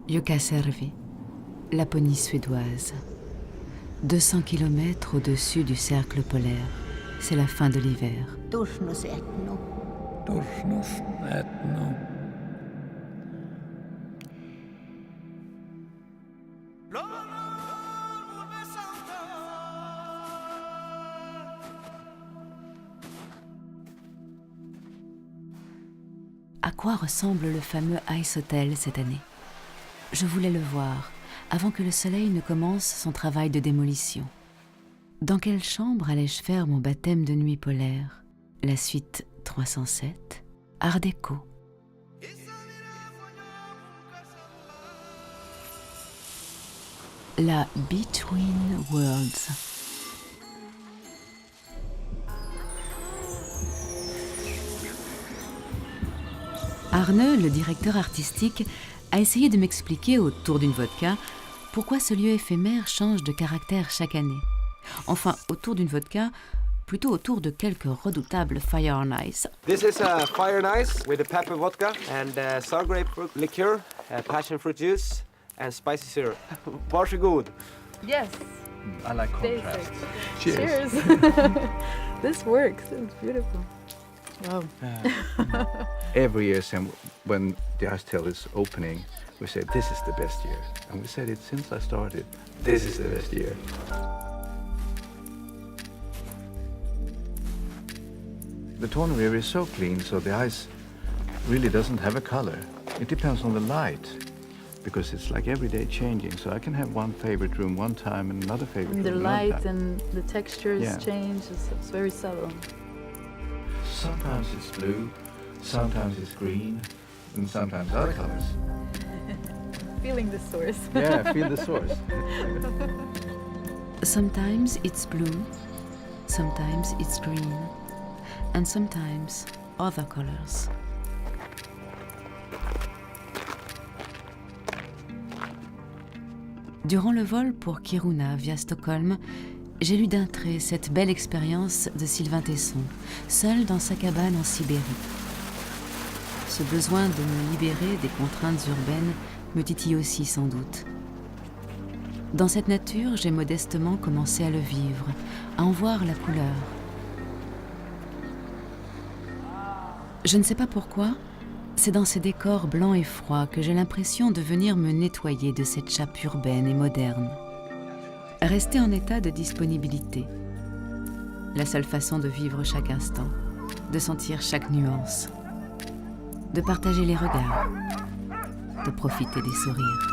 Jukkasjärvi, Laponie suédoise. 200 kilomètres au-dessus du cercle polaire. C'est la fin de l'hiver. Tursnusetnu. À quoi ressemble le fameux Ice Hotel cette année? Je voulais le voir avant que le soleil ne commence son travail de démolition. Dans quelle chambre allais-je faire mon baptême de nuit polaire? La suite 307, Art déco. La Between Worlds. Arne, le directeur artistique, a essayé de m'expliquer autour d'une vodka pourquoi ce lieu éphémère change de caractère chaque année. Enfin, autour d'une vodka, plutôt autour de quelques redoutables Fire and Ice. This is a Fire and Ice with a pepper vodka and sour grapefruit liqueur, passion fruit juice and spicy syrup. Varsågod. Yes. I like contrast. Cheers. This works. It's beautiful. Wow. Every year when the Ice Hotel is opening, we say this is the best year. And we said it since I started. This is the best year. The Torno area is so clean, so the ice really doesn't have a color. It depends on the light, because it's like every day changing. So I can have one favorite room one time and another favorite And the room another light time. and the textures Yeah. change. It's very subtle. Sometimes it's blue, sometimes it's green, and sometimes other colors. Feeling the source. Yeah, feel the source. Sometimes it's blue, sometimes it's green, and sometimes other colors. Durant le vol pour Kiruna via Stockholm, j'ai lu d'un trait cette belle expérience de Sylvain Tesson, seul dans sa cabane en Sibérie. Ce besoin de me libérer des contraintes urbaines me titille aussi sans doute. Dans cette nature, j'ai modestement commencé à le vivre, à en voir la couleur. Je ne sais pas pourquoi, c'est dans ces décors blancs et froids que j'ai l'impression de venir me nettoyer de cette chape urbaine et moderne. Rester en état de disponibilité. La seule façon de vivre chaque instant, de sentir chaque nuance, de partager les regards, de profiter des sourires.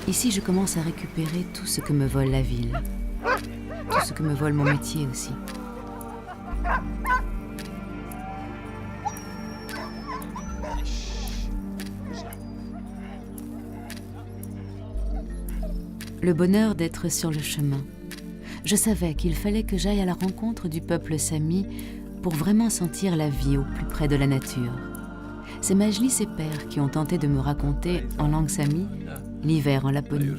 Ici, je commence à récupérer tout ce que me vole la ville, tout ce que me vole mon métier aussi. Le bonheur d'être sur le chemin. Je savais qu'il fallait que j'aille à la rencontre du peuple sami pour vraiment sentir la vie au plus près de la nature. C'est Majlis et Père qui ont tenté de me raconter, en langue sami, l'hiver en Laponie.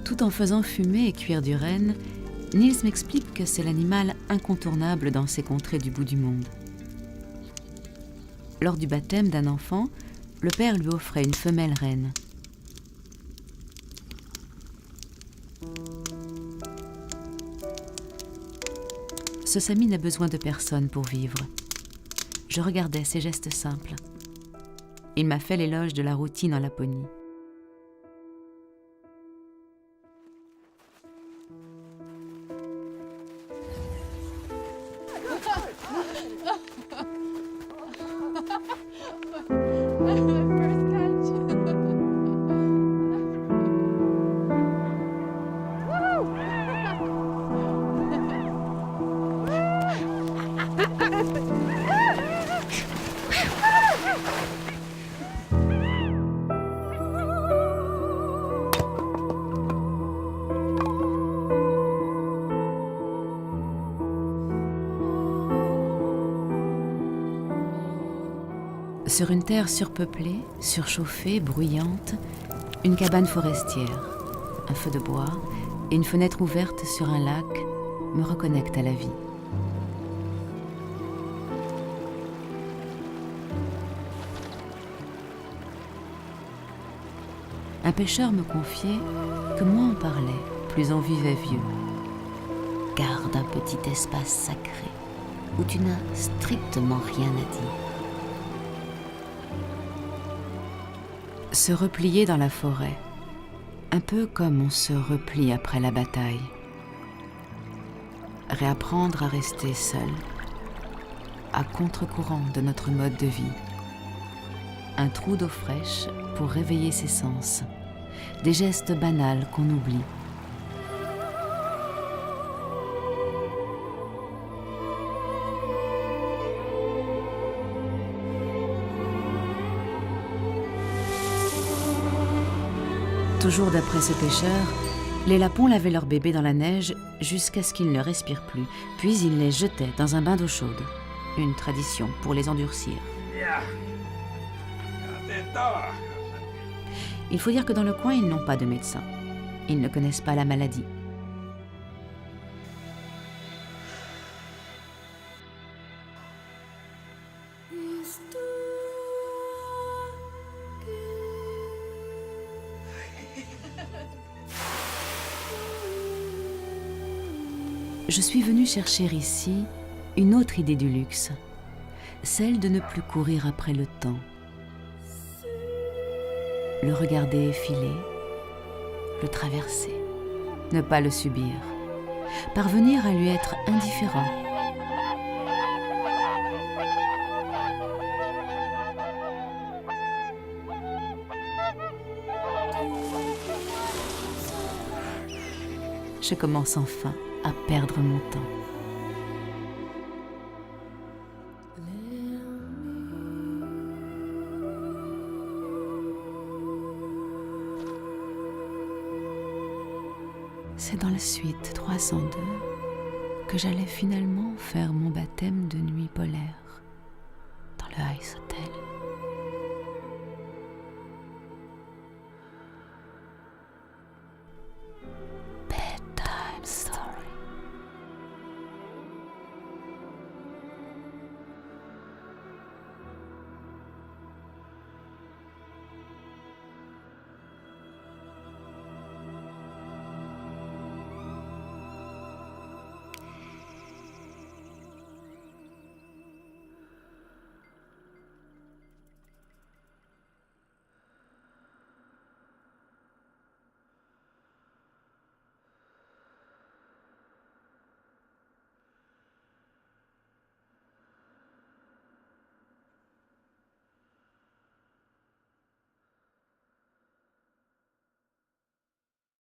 Tout en faisant fumer et cuire du renne, Niels m'explique que c'est l'animal incontournable dans ces contrées du bout du monde. Lors du baptême d'un enfant, le père lui offrait une femelle renne. Ce Sami n'a besoin de personne pour vivre. Je regardais ses gestes simples. Il m'a fait l'éloge de la routine en Laponie. Sur une terre surpeuplée, surchauffée, bruyante, une cabane forestière, un feu de bois et une fenêtre ouverte sur un lac me reconnectent à la vie. Un pêcheur me confiait que moins on parlait, plus on vivait vieux. Garde un petit espace sacré où tu n'as strictement rien à dire. Se replier dans la forêt, un peu comme on se replie après la bataille. Réapprendre à rester seul, à contre-courant de notre mode de vie. Un trou d'eau fraîche pour réveiller ses sens, des gestes banals qu'on oublie. Toujours d'après ce pêcheur, les lapons lavaient leurs bébés dans la neige jusqu'à ce qu'ils ne respirent plus, puis ils les jetaient dans un bain d'eau chaude. Une tradition pour les endurcir. Il faut dire que dans le coin, ils n'ont pas de médecin. Ils ne connaissent pas la maladie. Je suis venue chercher ici une autre idée du luxe, celle de ne plus courir après le temps. Le regarder filer, le traverser, ne pas le subir, parvenir à lui être indifférent. Je commence enfin à perdre mon temps. C'est dans la suite 302 que j'allais finalement faire mon baptême de